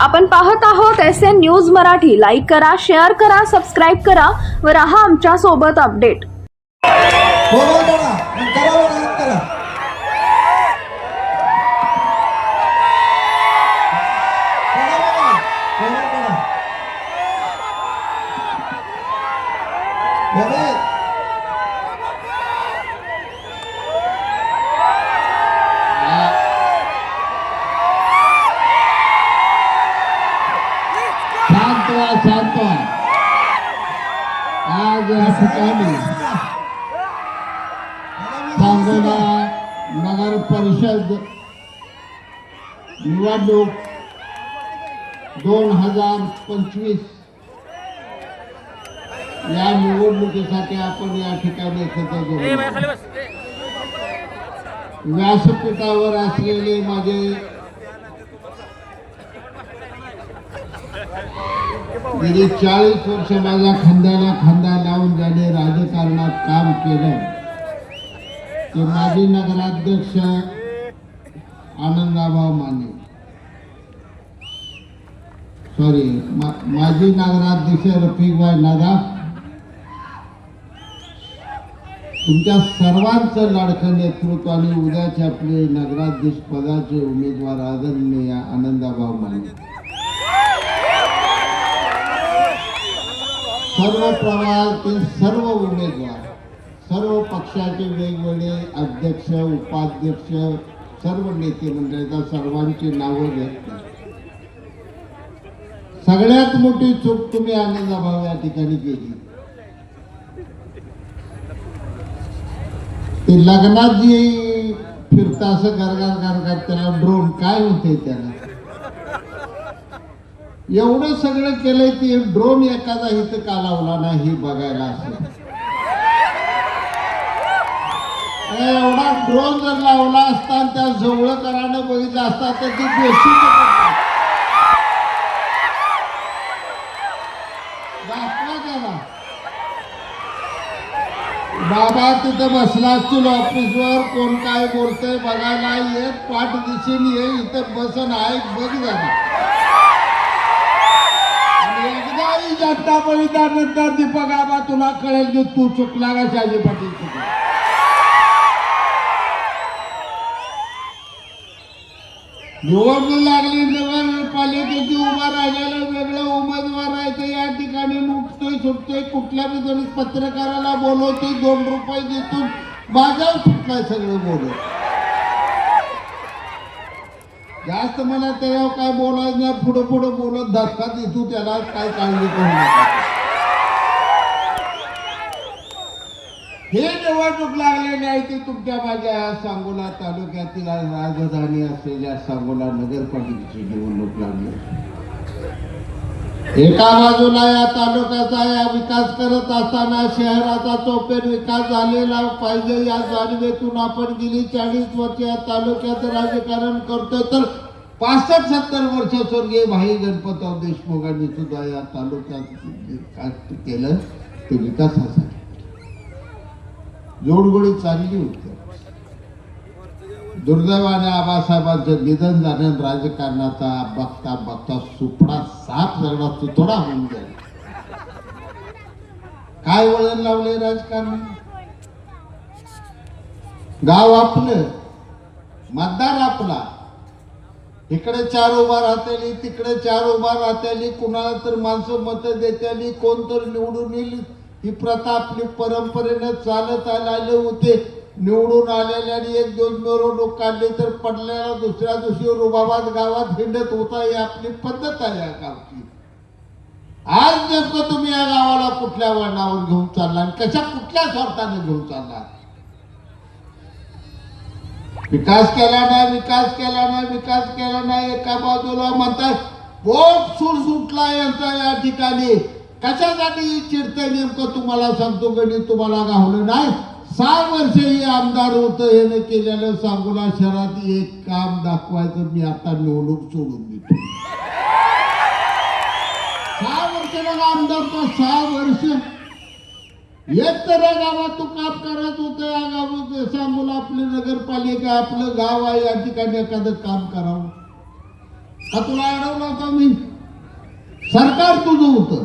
आपण पाहत आहोत SN न्यूज मराठी. लाईक करा, शेअर करा, सबस्क्राईब करा व रहा आमच्या सोबत अपडेट. शांत आज या ठिकाणी सांगोला नगर परिषद निवडणूक 2025 या निवडणुकीसाठी आपण या ठिकाणी एकत्र जमलो. व्यासपीठावर असलेले माझे गेली 40 वर्ष माझ्या खांद्याला खांदा लावून ज्याने राजकारणात काम केलं ते माजी नगराध्यक्ष आनंदाभाऊ माने, माजी नगराध्यक्ष रफिकभाई नदाफ, तुमच्या सर्वांचं लाडकं नेतृत्व आणि उद्याचे आपले नगराध्यक्ष पदाचे उमेदवार आदरणीय आनंदाभाऊ माने, सर्व प्रवाहातील सर्व उमेदवार, सर्व पक्षाचे वेगवेगळे अध्यक्ष उपाध्यक्ष, सर्व नेते मंडळींना सर्वांची नावं घेतली. सगळ्यात मोठी चूक तुम्ही आनंदाभाऊ या ठिकाणी केली. ते लग्नात जी फिरता असं गरगर त्याला ड्रोन काय होते त्याला, एवढं सगळं केलंय ते ड्रोन एखादा इथं का लावला नाही बघायला असेल. एवढा ड्रोन जर लावला असता त्या जवळकरानं बघितलं असता तर ती बेशी दाखवा त्याला. बाबा तिथं बसला असतील ऑफिसवर, कोण काय बोलतंय बघायला येत, पाठ दिशेने ये, इथं बसन आहे बघ जरा. एकदाही जनता बलिदानंतर दीपक आबा तुला कळेल की तू चुकला का शाजी पाटील चुकला. निवडणूक लागली नगरपालिकेची उभा राहिलेला वेगळं उमेदवार आहे ते या ठिकाणी नुकतोय सुटतोय, कुठल्या बी पत्रकाराला बोलवतोय, 2 रुपये देतो माझ्यावर सुटलाय सगळं बोलत. जास्त मला त्याला काय बोलायचं नाही, पुढं बोलत धक्का देतो त्याला, काय काळजी करू नका. हे निवडणूक लागलेली आहे ती तुमच्या माझ्या सांगोला तालुक्यातील राजधानी असलेल्या सांगोला नगरपालिकेची निवडणूक लागली. एका बाजूला या तालुक्याचा या विकास करत असताना शहराचा चौफेर विकास झालेला पाहिजे या जाणीवेतून आपण गेली 40 वर्ष या तालुक्यात राजकारण करतोय. तर 65-70 वर्ष स्वर्गीय भाई गणपतराव देशमुखांनी सुद्धा या तालुक्यात केलं ते विकासासाठी. जोडगोळी चालली होती. दुर्दैवाने आबासाहेबांचं निधन झालं, राजकारणाचा बघता बघता सुपडा साप सगळा सुतोडा होऊन गेला. काय वळण लावले राजकारण. गाव आपलं, मतदार आपला, इकडे 4 उभा राहतेली, तिकडे 4 उभा राहतेली, कुणाला तर माणसं मत देतेली, कोण तर निवडून येईल, ही प्रथा आपली परंपरेनं चालत आलेले होते. निवडून आलेल्याने 1 दिवस मिरवणूक काढली तर पडलेला दुसऱ्या दिवशी रुबाबाद गावात हिंडत होता. ही आपली पद्धत आहे या गावची. आज नेमकं तुम्ही या गावाला कुठल्या वळणावर घेऊन चालला आणि कशा कुठल्या स्वार्थाने घेऊन चालला. विकास केला नाही. एका बाजूला म्हणताय पोट सुटला यांचा या ठिकाणी. कशासाठी चिडतंय नेमकं तुम्हाला सांगतो. गणित तुम्हाला गावलं नाही. 6 वर्ष हे आमदार होतं, हे केलेलं सांगोला शहरात एक काम दाखवायचं, मी आता निवडणूक सोडून देतो. 6 वर्ष आमदार तो 6 वर्ष एक तर गावात तू काम करत होतं. या गावात सांगोला आपली नगरपालिका आपलं गाव आहे, या ठिकाणी एखादं काम करावं. का तुला अडवलं होतं मी? सरकार तुझं होतं.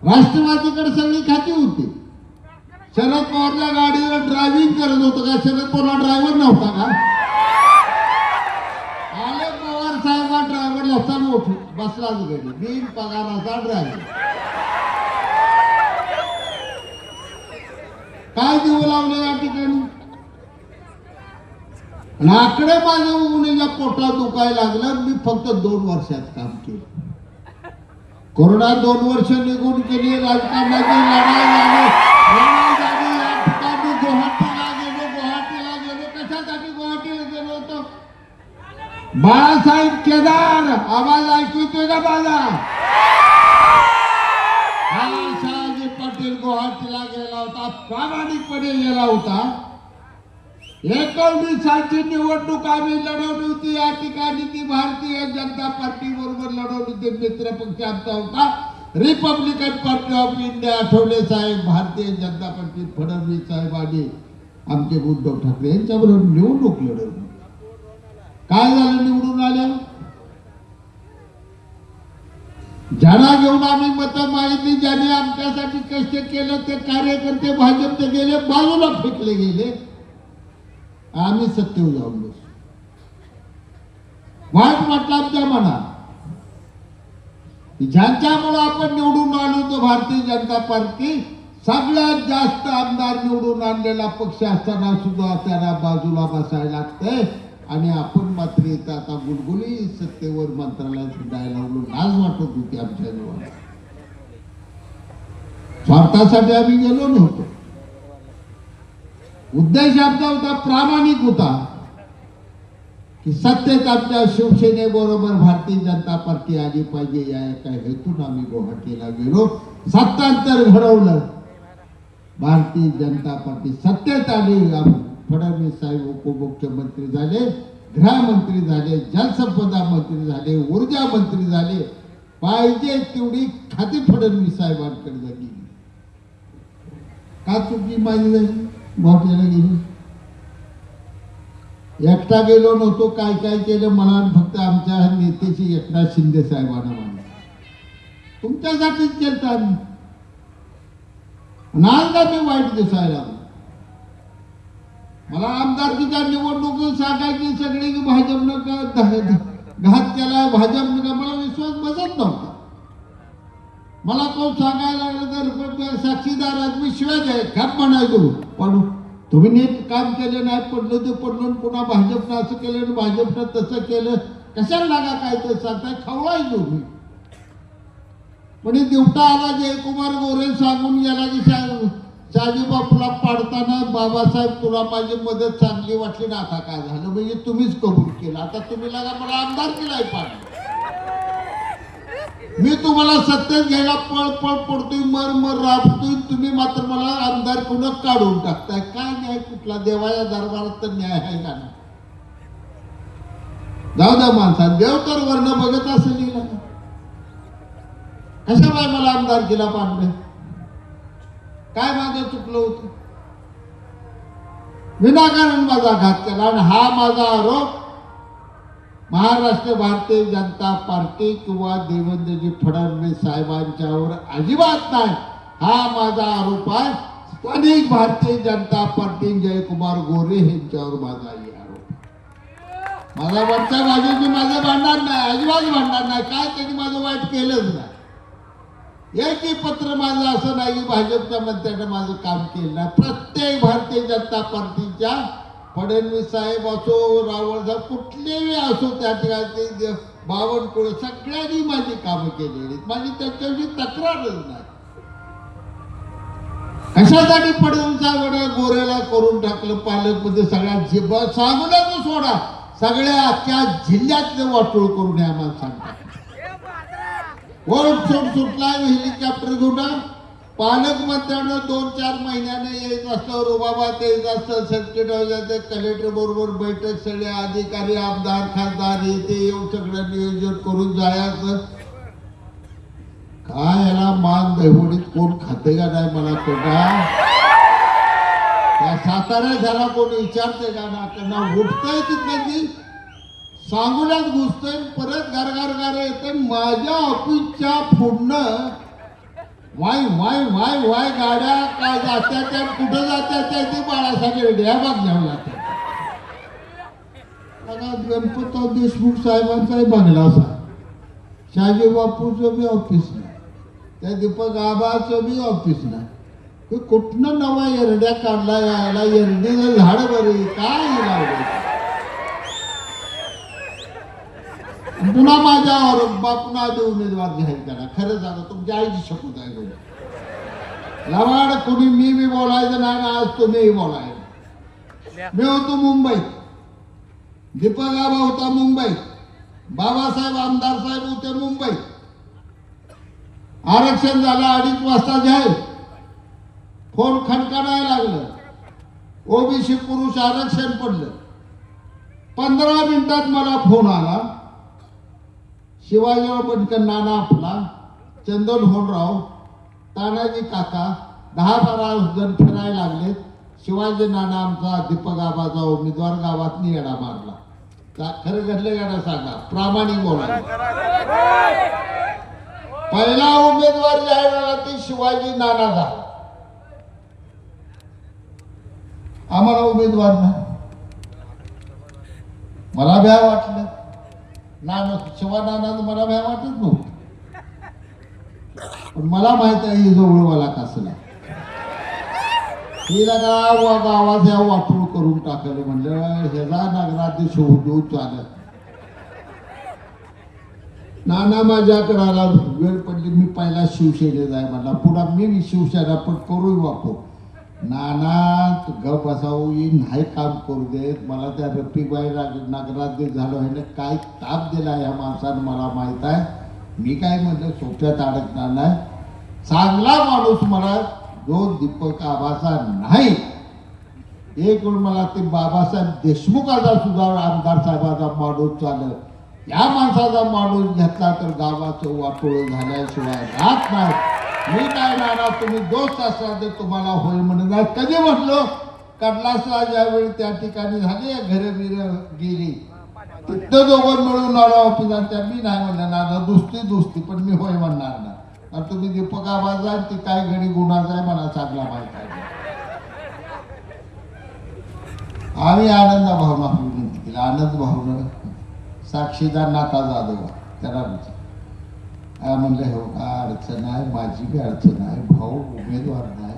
राष्ट्रवादीकडे सगळी खाती होती. शरद पवारच्या गाडीवर ड्रायव्हिंग करत होतं का? शरद पवारला ड्रायव्हर नव्हता का? आले पवार साहेब हा ड्रायव्हर असताना उठून बसलाच गेले बिन पगाराचा ड्रायव्हर. काय देऊ लावले या ठिकाणी? आणि आकडे माझ्या उन्हाच्या पोटात दुखायला लागलं. मी फक्त 2 वर्षात काम केलं. कोरोना 2 वर्ष निघून गेली. राजकारणाची लढाई झाली. या ठिकाणी गुवाहाटीला गेलो. कशासाठी गुवाहाटीला गेलो होतो? बाळासाहेब केदार आवाज ऐकू येतोय का माझा? हा शहाजी पाटील गुवाहाटीला गेला होता. प्रामाणिकपणे गेला होता. 19 निवडणूक आम्ही लढवली होती. या ठिकाणी ती भारतीय जनता पार्टी बरोबर लढवली होती. मित्र पक्ष आमचा होता Republican party of India. Athawale saheb, Bharatiya Janata party Fadnavis साहेब आणि आमचे उद्धव ठाकरे यांच्याबरोबर निवडणूक लढवली. काय झालं निवडून आल्या? ज्यांना घेऊन आम्ही मतं मागितली, ज्यांनी आमच्यासाठी कष्ट केलं ते कार्यकर्ते भाजपचे गेले, बाजूला फेकले गेले. आम्ही सत्तेवर जाऊन बसलो. वाईट वाटलं आमच्या मनात. ज्यांच्यामुळे आपण निवडून आलो तो भारतीय जनता पार्टी सगळ्यात जास्त आमदार निवडून आणलेला पक्ष असताना सुद्धा त्यांना बाजूला बसायला लागतंय. आणि आपण मात्र इथं आता गुलगुली सत्तेवर मंत्रालयात फिरायला लागलो. लाज वाटत होती आमच्या जीवाला. स्वार्थासाठी आम्ही गेलो नव्हतो. उद्देश आमचा होता, प्रामाणिक होता, की सत्तेत आमच्या शिवसेनेबरोबर भारतीय जनता पार्टी आली पाहिजे या एका हेतून आम्ही गुवाहाटीला गेलो. सत्तांतर घडवलं. भारतीय जनता पार्टी सत्तेत आली. फडणवीस साहेब उपमुख्यमंत्री झाले, गृहमंत्री झाले, जलसंपदा मंत्री झाले, ऊर्जा मंत्री झाले. पाहिजे तेवढी खाती फडणवीस साहेबांकडे झाली. का चुकी माझी झाली? गुवाहाटीला गेली. एकटा गेलो नव्हतो. काय काय केलं मला फक्त आमच्या नेत्याची एकनाथ शिंदे साहेबांना मानलं. तुमच्यासाठीच केलं आम्ही. नांदा मी वाईट दिसायला लागलो. मला आमदारकीच्या निवडणूक सांगायची सगळी भाजपनं घात केला. भाजपनं मला विश्वास बसत नव्हता. मला कोण सांगायला लागलं तर साक्षीदार आदमी शिवाय द्याय खाप म्हणायचो. पण तुम्ही नीट काम केलं नाही, पडलं ते पडलं. पुन्हा भाजपनं असं केलं, भाजपनं तसं केलं. कशाला लागा काय ते सांगताय? खवळायचो मी. म्हणजे दिवटा आला जयकुमार गोरे सांगून गेला की शहाजी बापूला पाडताना, बाबासाहेब तुला माझी मदत चांगली वाटली ना, आता काय झालं म्हणजे तुम्हीच कबूल केलं. आता तुम्ही लागा मला आमदार केलाय पाडलं. मी तुम्हाला सत्तेत घ्यायला पळ पळ पडतोय, मर मर राबतोय. तुम्ही मात्र मला आमदार पुन्हा काढून टाकताय. काय न्याय कुठला? देवाच्या दरबारात तर न्याय आहे का ना? जाऊ द्या माणसा, देव तर वर्ण बघत असेल ना. कशा बाय मला आमदार केला पाडलं? काय माझं चुकलं होतं? विनाकारण माझा घात केला. आणि हा माझा आरोप महाराष्ट्र भारतीय जनता पार्टी किंवा देवेंद्रजी फडणवीस साहेबांच्यावर अजिबात नाही. हा माझा आरोप आहे स्थानिक भारतीय जनता पार्टी जयकुमार गोरे यांच्यावर माझा आरोप. माझा वरच्या बाजूची माझं भांडण नाही, अजिबात भांडण नाही. काय त्यांनी माझं वाईट केलंच नाही. एकही पत्र माझं असं नाही की भाजपच्या मंत्र्यानं माझं काम केलं नाही. प्रत्येक भारतीय जनता पार्टीच्या फडणवीस साहेब असो, रावळ साहेब कुठलेही असो, त्या ठिकाणी बावनकुळे सगळ्यांनी माझी कामं केलेली. माझी त्याच्याविषयी तक्रारच नाही. कशासाठी फडणवीस साहेबांना गोऱ्याला करून टाकलं पालकमध्ये? सगळ्या सांगूनच सोडा, सगळ्या अख्ख्या जिल्ह्यातले वाटोळ करून या माणसांना वोट सुटला. हेलिकॉप्टर घेऊन पालकमंत्र्यांना 2-4 महिन्याने यायचं असतं. रुबाबात यायचं असतं. सर्किट हाऊसचे कलेक्टर बरोबर बैठक, सगळे अधिकारी, आमदार, खासदार येते येऊन सगळं नियोजन करून जायचं. काय याला मान दहिवडीत कोण खाते का नाही मला कोणा? त्या सातारा झाला कोण विचारते का ना? त्यांना उठतंय तिथं सांगोल्यात घुसतोय परत गार येतोय माझ्या ऑफिसच्या पुढनं वाय वाय वाय वाय गाड्या काय जात्या त्या कुठं जात्या त्या ते बाळासाहेब रेड्डी ह्या बघण्यावर जात्या. गणपतराव देशमुख साहेबांचा बंगला असा, शहाजी बापूचं बी ऑफिस नाही, त्या दीपक आबाचं बी ऑफिस नाही. कुठनं नवा एरड्या काढला यायला, एरडीचं झाड बरी काय लावलं. पुन्हा माझ्यावर बापून आधी उमेदवार जाहीर करा. खरं झालं तुमच्या आईची शपथ आहे बघ. लवाड कोणी मी बोलायचं नाही ना, आज तुम्हीही बोलायचं. मी होतो मुंबईत, दीपक आबा होता मुंबईत, बाबासाहेब आमदार साहेब होते मुंबईत. आरक्षण झालं 2:30 वाजता जाहीर. फोन खणखणायला लागलं, ओबीसी पुरुष आरक्षण पडलं. 15 मिनिटात मला फोन आला, शिवाजीराव बनकर नाना आपला, चंदन होनराव, तानाजी काका 10-12 जण फिरायला लागले. शिवाजी नाना आमचा दीपक आबाचा उमेदवार गावात येडा मारला. खरं घडलं का ना सांगा, प्रामाणिक बोला. पहिला उमेदवार जाहीर झाला ते शिवाजी नाना झाला. आम्हाला उमेदवार नाही. मला भ्या वाटलं, नाना शिवानानाचं मला भ्या वाटत नव्हतं, पण मला माहित आहे ही जवळवाला कसला. ही गावात या वाटूळ करून टाकलं. म्हणलं ह्याचा नगराध्यक्ष होऊ चालत. नाना माझ्याकडे आला, वेळ पडली, मी पहिला शिवसेनेत आहे म्हणला. पुन्हा मी शिवसेना पण करू वापरू. नाना गप बसावं नाही काम करू देत. मला त्या रफीबाई नगराध्यक्ष झालो आहे काय ताप दिला या माणसानं मला माहित आहे. मी काय म्हणलं सोप्यात अडकणार नाही. चांगला माणूस मला जो दीपक आबाचा नाही. एक वेळ मला ते बाबासाहेब देशमुखाचा सुद्धा आमदार साहेबाचा माणूस चालत. या माणसाचा माणूस घेतला तर गावाचं वाटोळ झाल्याशिवाय राहत नाही. मी काय नाना तुम्ही दोस्त असला तर तुम्हाला होय म्हणून कधी म्हटलो. कडलासला ज्यावेळी त्या ठिकाणी झाली घरं बिरं गेली तिथं दोघं मिळून आलो ऑफिसात. मी नाही म्हणलं नाना दुसती पण मी होय म्हणणार ना. आणि तुम्ही दीपक आबाचा ती काय घडी गुन्हाचा आहे मला चांगला माहित आहे. आम्ही आनंद भावना विनंती केली. आनंद भावना साक्षीदार नाका जाधव त्याला म्हणलं हो का अडचण आहे, माझी बी अडचण आहे, भाऊ उमेदवार नाही,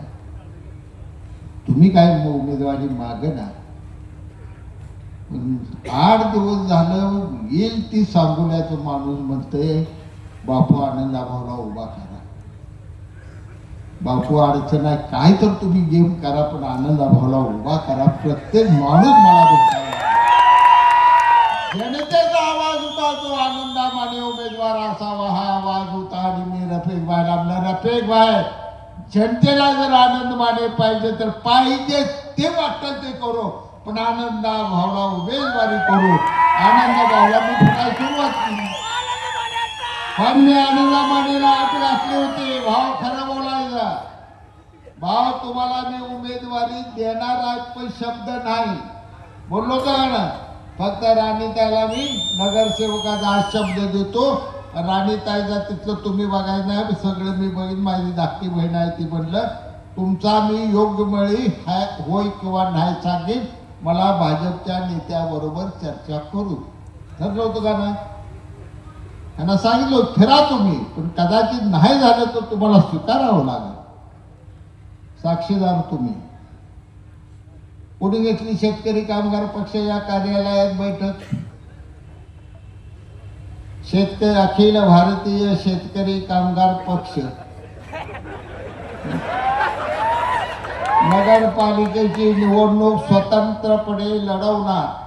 तुम्ही काय उमेदवारी माग ना. 8 दिवस झालं येईल ती सांगोल्याचं माणूस म्हणते बापू आनंदा भाऊला उभा करा. बापू अडचण आहे काय तर तुम्ही गेम करा पण आनंदा भाऊला उभा करा. प्रत्येक माणूस मला भेटला. जनतेचा आवाज होता तो आनंदा माने उमेदवार असावा हा आवाज होता. आणि मी रफिक भाईला म्हणलं रफिक भाई जनतेला जर आनंद माने पाहिजे तर पाहिजे ते वाटतं ते करू पण आनंदा भाऊला उमेदवारी करू. आनंदा भाऊला मी पुन्हा सुरुवात केली पण मी आनंदा मानेला अट घातली होती. भाऊ खरं बोलायचं, भाऊ तुम्हाला मी उमेदवारी देणार आहे पण शब्द नाही बोललो का ना. फक्त राणीताईला मी नगरसेवकाचा आज शब्द देतो. राणीताईचा तिथलं तुम्ही बघायचं नाही, सगळं मी बघीन. माझी धाकटी बहीण आहे ती म्हणलं तुमचा मी योग्य वेळी होय किंवा नाही सांगेन. मला भाजपच्या नेत्याबरोबर चर्चा करू ठरलं होतं का नाही. त्यांना सांगितलं फिरा तुम्ही पण कदाचित नाही झालं तर तुम्हाला स्वीकारावं लागेल. साक्षीदार तुम्ही. कोणी घेतली शेतकरी कामगार पक्ष या कार्यालयात बैठक. शेतकरी अखिल भारतीय शेतकरी कामगार पक्ष नगरपालिकेची निवडणूक स्वतंत्रपणे लढवणार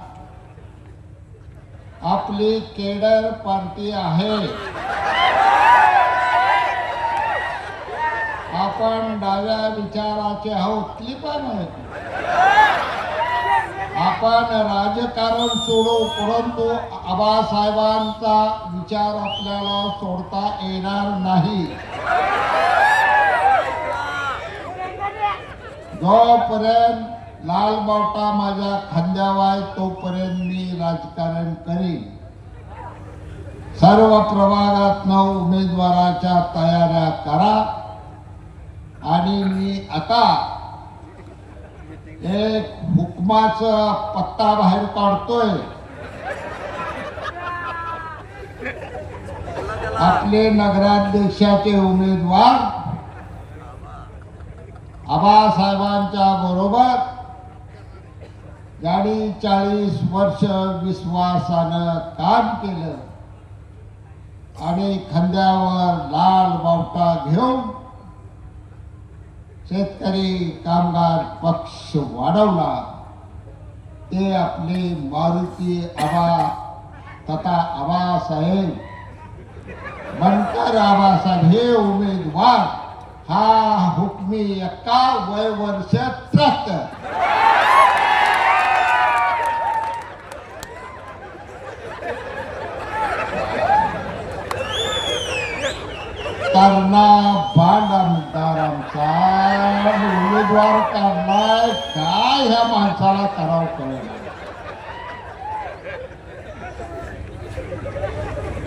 आपली केडर पार्टी आहे. आपण डाव्या विचाराचे आहोत. क्लिपन आहे. आपण राजकारण सोडू परंतु आबासाहेबांचा विचार आपल्याला सोडता येणार नाही. जोपर्यंत लाल बावटा माझ्या खांद्यावाय तोपर्यंत मी राजकारण करीन. सर्व प्रभागातनं उमेदवाराच्या तयाऱ्या करा. आणि मी आता एक हुकमाचा पत्ता बाहेर काढतोय. आपले नगराध्यक्षाचे उमेदवार आबासाहेबांच्या बरोबर ज्यांनी 40 वर्ष विश्वासानं काम केलं आणि खांद्यावर लाल बावटा घेऊन शेतकरी कामगार पक्ष वाढवला, ते आपले मारुती आबा तथा आबासाहेब बनकर आबासाहेब हे उमेदवार हा हुकमी एका वय वर्ष त्रस्त. करणा भांड आमदार आमचा उमेदवार काढलाय, काय ह्या माणसाला करावं कळेल.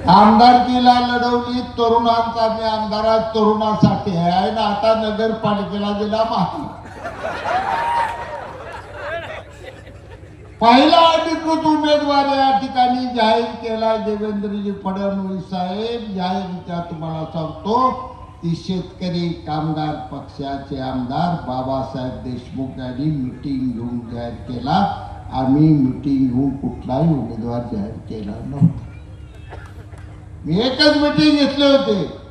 आमदारकीला लढवली तरुणांचा, मी आमदारात तरुणासाठी आहे ना. आता नगरपालिकेला दिला माहिती. पहिला अधिकृत उमेदवार या ठिकाणी जाहीर केला देवेंद्रजी फडणवीस साहेब. जाहीररित्या तुम्हाला सांगतो, ती शेतकरी कामगार पक्षाचे आमदार बाबासाहेब देशमुख यांनी मिटिंग घेऊन जाहीर केला. आम्ही मिटिंग घेऊन कुठलाही उमेदवार जाहीर केला नव्हता. मी एकच मिटिंग घेतले होते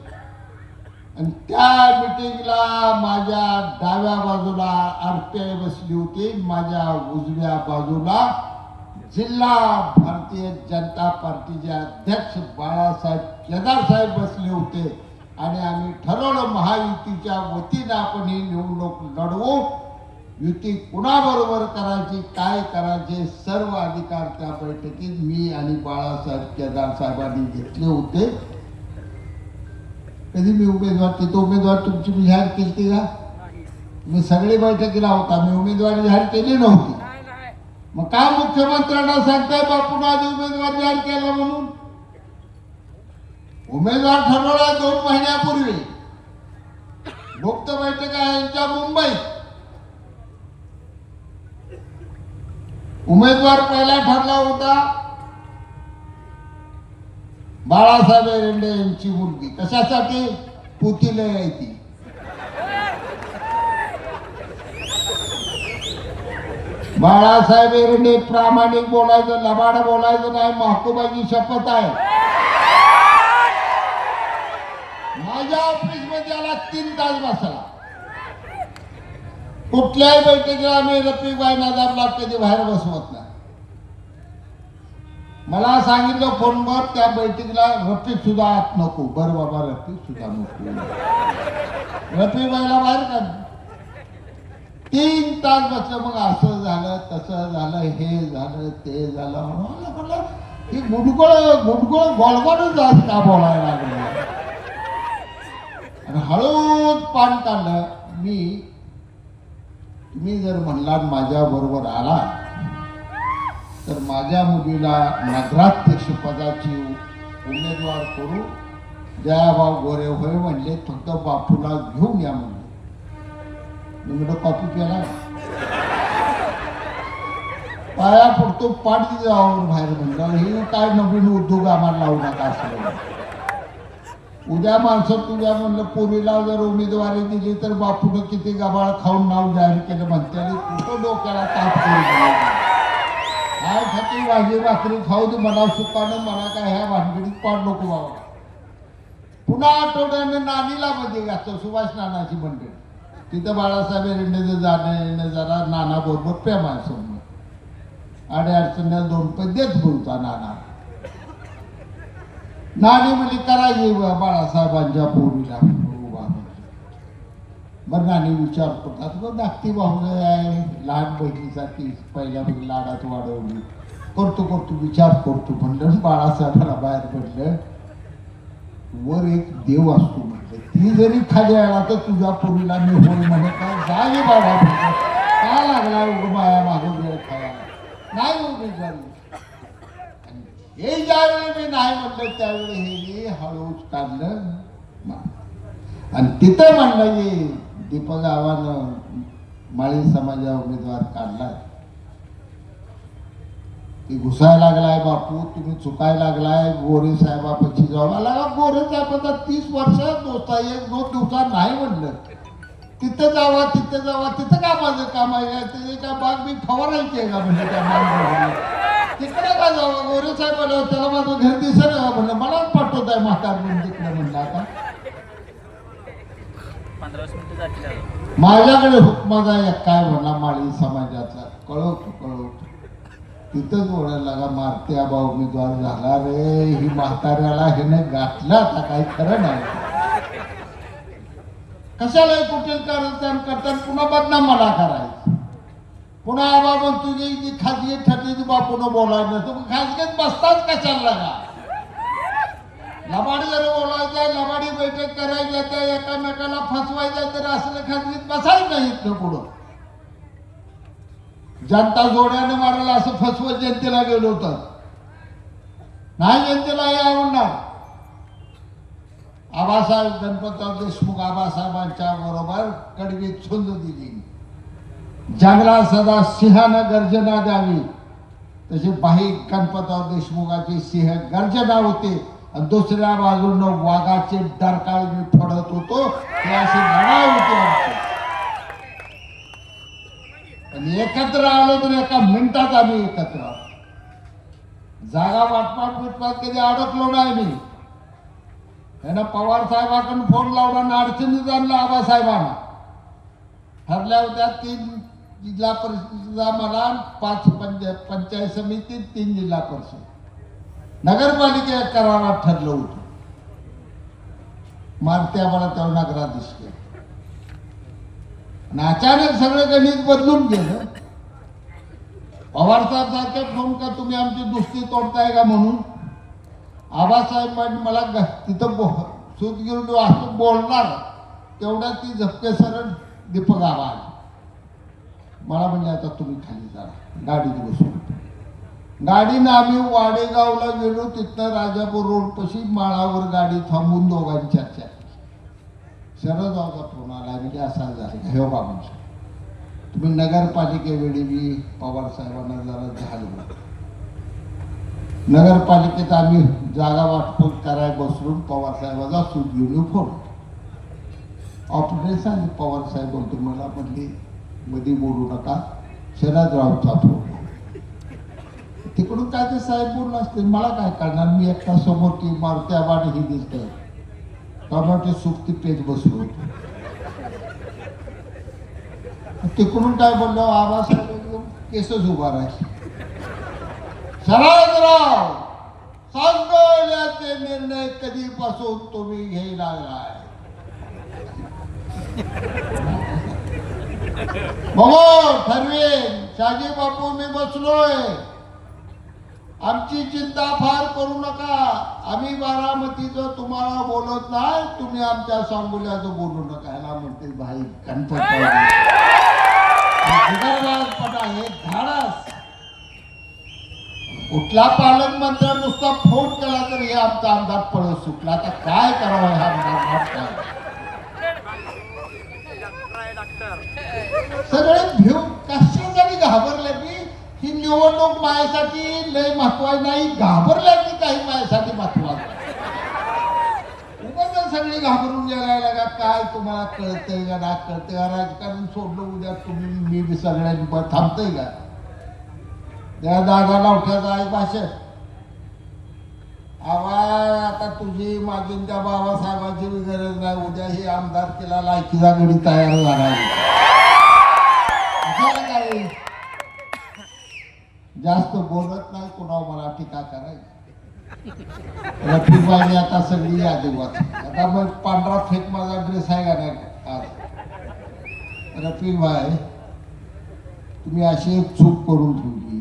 आणि त्या मिटिंगला माझ्या डाव्या बाजूला आरपीआय बसली होती, माझ्या उजव्या बाजूला जिल्हा भारतीय जनता पार्टीचे अध्यक्ष बाळासाहेब केदार साहेब बसले होते. आणि आम्ही ठरवलं महायुतीच्या वतीनं आपण ही निवडणूक लढवू. युती कुणाबरोबर करायची, काय करायचे, सर्व अधिकार त्या बैठकीत मी आणि बाळासाहेब केदार साहेबांनी घेतले होते. कधी मी उमेदवार, तिथं उमेदवार तुमची मी जाहीर केली का? मी सगळी बैठकीला होता, मी उमेदवारी जाहीर केली नव्हती. मग काय मुख्यमंत्र्यांना सांगताय बापून आधी उमेदवार जाहीर केला म्हणून? उमेदवार ठरवला 2 महिन्यापूर्वी. गुप्त बैठक आहे यांच्या मुंबईत. उमेदवार पहिला ठरला होता बाळासाहेब एरंडे यांची मुलगी. कशासाठी? पुतीला यायची. बाळासाहेब एरंडे प्रामाणिक बोलायचं, लबाड बोलायचं नाही. महकुबाची शपथ आहे. माझ्या ऑफिस मध्ये आला 3 तास बसला. कुठल्याही बैठकीला आम्ही रफिकभाई नदाबला कधी बाहेर बसवत नाही. मला सांगितलं फोनवर त्या बैठकीला रफिक सुद्धा आत नको. बरं बाबा, रफिक सुद्धा नको. रफिकभाईला बाहेर काढ. 3 तास बसलं. मग असं झालं, तसं झालं, हे झालं, ते झालं म्हणून ही गुडगुळ गोळगोळच जास्त का बोलायला लागलं. आणि हळूच पान काढलं. तुम्ही जर म्हणला माझ्या बरोबर आला तर माझ्या मुलीला नगराध्यक्ष पदाची उमेदवार करू. जयाभाऊ गोरे होय म्हणले, फक्त बापूला घेऊन या म्हणले. मी म्हणतो कॉपी केला, पाया पडतो, पाठी जाऊन बाहेर म्हणलं. हे काय नवीन उद्योग आम्हाला लावू नका असं. उद्या माणसं तुझ्या म्हणलं पोरीला जर उमेदवारी दिली तर बापून किती गबाळ खाऊन नाव जाहीर केलं म्हणते. कुठं डोक्याला ताप करून काय खाती भाजी भाकरी खाऊ दे मला सुखानं. मला काय ह्या भानगडीत पाड नको बाबा. पुन्हा आठवड्यानं नानीला मध्ये घातलं, सुभाष नानाची मंडळी. तिथं बाळासाहेब एरंडेचं जाणं येणं जरा नाना बरोबर प्रेम आहे समोर. अडचणीला 2 रुपये देत बोलता नाना. नानी म्हणजे करायची बाळासाहेबांच्या पोरीला उभा. बरं नानी विचार करतात, मग धाकटी भाऊ आहे, लहान बहिणीसाठी पहिल्या लाडात वाढवली. करतो विचार करतो म्हणलं. बाळासाहेबांना बाहेर पडलं. वर एक देव असतो म्हणलं, ती जरी खाली आला तर तुझ्या पोरीला मी होय म्हणे. काय जागे बाबा, काय लागला उग माया मागून वेळ खायला नाही उमेदवारी. हे ज्यावेळी मी नाही म्हणलं त्यावेळी हे मी हळूच काढलं आणि तिथं म्हणलं की दीपक आव्हानं माळी समाजा उमेदवार काढलाय. ती घुसायला लागलाय बापू तुम्ही चुकायला लागलाय गोरे साहेबापाशी जाऊ लागा. गोरे साहेबाचा 30 वर्ष दोस्ता 1-2 दिवसात नाही म्हणलं तिथं जावा तिथं का माझं काम आहे ते काय बाग मी फवारायची आहे का म्हणजे त्या माणसाला तिकडे का जावं. गोरे साहेब आल्यावर त्याला माझं घर दिसेल का म्हणलं मलाच पाठवत आहे म्हातार म्हणून तिकडे म्हणलं. आता 15 मिनिटं जातील. माझ्याकडे हुकमाचा एक काय म्हणला माळी समाजाचा कळवतो तिथंच बोलायला लागा. मारते आबा उमेदवार झाला रे ही म्हाताऱ्याला हिने गाठला आता काही खरं नाही. कशाला कुठे करतात पुन्हा बदनाम मला करायचं. पुन्हा आबा म्हणतो की खाजगी ठरली बापून बोलायला तुम्ही खाजगीत बसताच कशाला लागा. लबाडी जर बोलायचं लबाडी बैठक करायची त्या एकामेकाला फसवायचं तर असलं खाजगीत बसायच नाही इथलं पुढं. जनता जोड्याने मारायला असं फसवत जनतेला गेलो होतं नाही. जनतेला हे आवडणार. आबासाहेब गणपतराव देशमुख आबासाहेबांच्या बरोबर कडवीत छुंद दिली. जंगलात सदा सिंहानं गर्जना द्यावी तशी बाही गणपतराव देशमुखाची सिंह गर्जना होते आणि दुसऱ्या बाजूनं वाघाचे डरकाळी मी फोडत होतो. हे अशी लढाई होती आमची. आणि एकत्र आलो तर एका मिनिटात आम्ही एकत्र आलो. जागा वाटपाट कधी अडकलो नाही मी. यांना पवार साहेबांकडून फोन लावला आणि अडचणीत आणला आबासाहेबांना. ठरल्या होत्या 3 जिल्हा परिषदेचा मला 5 पंचायत समिती 3 जिल्हा परिषद नगरपालिका करारात ठरलं होतं. मारते आम्हाला तेव्हा नगराधीश केलं आणि अचानक सगळं गणित बदलून गेलं. पवार साहेब सारखे फोन का तुम्ही आमची दुस्ती तोडताय का म्हणून. आबासाहेबांनी मला तिथं सूतगिरी असं बोलणार तेवढ्या ती झपके सरळ दीपक आबा मला म्हणजे आता तुम्ही खाली जा गाडीत बसून. गाडीनं आम्ही वाडेगावला गेलो. तिथनं राजापूर रोड पशी माळावर गाडी थांबून दोघांची चर्चा. शरदरावचा फोन आला म्हणजे असा झाला हे बाबा तुम्ही नगरपालिकेवेळी मी पवार साहेबांना जरा झालो. नगरपालिकेत आम्ही जागा वाटप करायला बसलो. पवार साहेबाचा सूट घेऊन फोन ऑपरेटर सांगितलं. पवार साहेब बोलतो मला म्हणले मध्ये बोलू नका शरदरावचा फोन. तिकडून काय ते साहेब बोलला असते मला काय करणार. मी एकटा समोर ती मारुती आबाने ही दिसते टमाटे सुकती पेज बसलो होतो. तिकडून काय बोललो आबासाहेब एकदम केसच उभा राहायचे. शरदराव सांगण्याचे निर्णय कधीपासून तुम्ही घ्यायला लागलाय. बघो ठरवेन शाजी बापू मी बसलोय. आमची चिंता फार करू नका. आम्ही बारामतीचं तुम्हाला बोलत नाही. तुम्ही आमच्या सांगोल्याचं बोलू नका. ह्याला म्हणते भाई गणपती हे धाडस. कुठला पालकमंत्री नुसता फोन केला तर हे आमचा आमदार पळत सुटला. आता काय करावं ह्या आमदार. सगळे भिव कशासाठी घाबरले मी. ही निवडणूक माझ्यासाठी लय महत्वाची नाही. घाबरल्या की काही माझ्यासाठी महत्वाचं. सगळी घाबरून गेला लागा. काय तुम्हाला कळतंय का ना कळतंय का. राजकारण सोडलं उद्या तुम्ही मी सगळ्यांनी थांबतंय का. त्या दादाला उठायचा आहे भाषण आवाज. आता तुझी माझी त्या बाबासाहेबांची गरज नाही. उद्या ही आमदार केला लायकीचा गडी तयार झाला. काय जास्त बोलत नाही कोणावर मला टीका करायची. रफीबाईने आता सगळी यादी वाच. आता मग पांढरा फेक माझा ड्रेस आहे का नाही आज. रफीबाई तुम्ही अशी एक चूक करून ठेवली.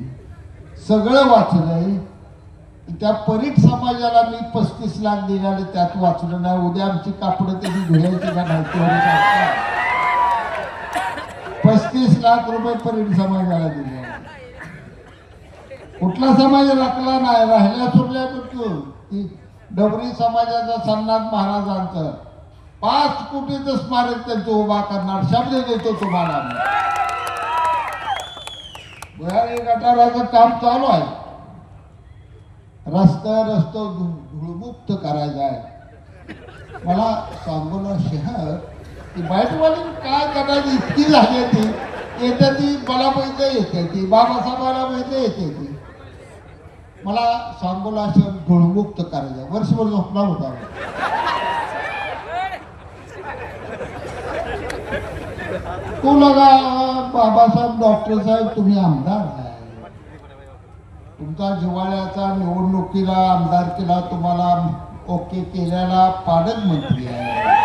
सगळं वाचलंय. त्या परीट समाजाला मी 35 लाख दिले त्यात वाचलं नाही. उद्या आमची कापडं त्यांनी धुयायची का नाही. 35 लाख रुपये परिण समाजाला दिले. कुठला समाज राखला नाही, राहिल्या सुरल्या मृत्यू. ती डबरी समाजाचा सन्नाथ महाराजांचं 5 कोटीचं स्मारक त्यांचं उभा करणार शब्द देतो तुम्हाला. भुयारी गटाराचं काम चालू आहे. रस्ता धूळमुक्त करायचा आहे. मला सांगोला शहर ती बाईटवाली काय करायची इतकी झाली ती येते, ती मला माहिती येते, ती बाबासाहेबाला माहिती येते. ती मला सांगोला शहर धूळमुक्त करायचं. वर्षभर झोपला होता. तू लगा बाबासाहेब डॉक्टर साहेब तुम्ही आमदार आहे. तुमचा जिव्हाळ्याचा निवडणुकीला आमदारकीला तुम्हाला ओके केल्याला पालकमंत्री आहे.